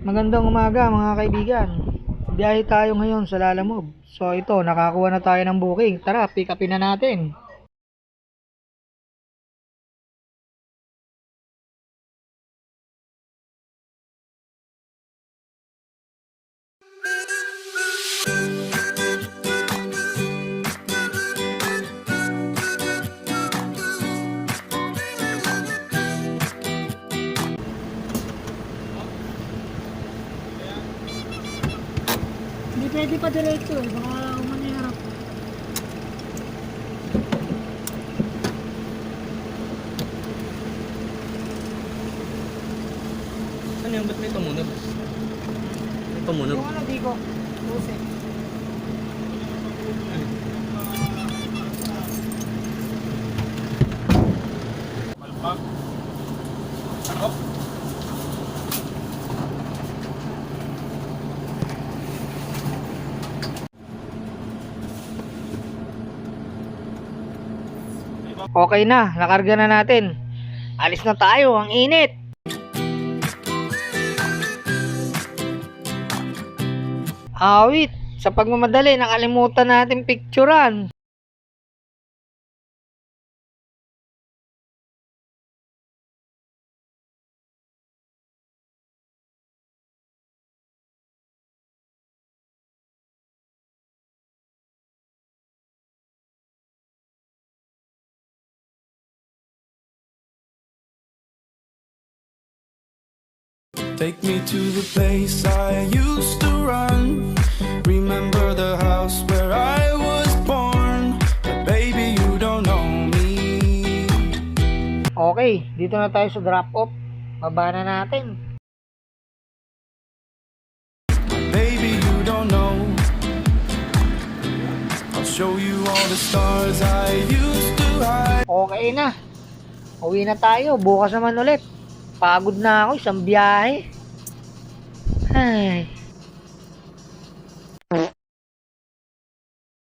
Magandang umaga mga kaibigan. Biyahe tayo ngayon sa Lalamove. So ito, nakakuha na tayo ng booking. Tara, pick upin na natin. Hindi pwede pa diretso eh. Baka umanirap. Ano yung ba't may tumunog? May tumunog? Yung ano, di ko. Pusi. Malpag? Sarap? Okay na, nakarga na natin. Alis na tayo, ang init. Awit, sa pagmamadali, nakalimutan natin picturean. Take me to the place I used to run. Remember the house where I was born. But baby, you don't know me. Okay, dito na tayo sa drop off. Baba na natin. Baby, you don't know. I'll show you all the stars I used to hide. Okay na. Uwi na tayo. Bukas naman ulit. Pagod na ako. Isang biyahe. Ay.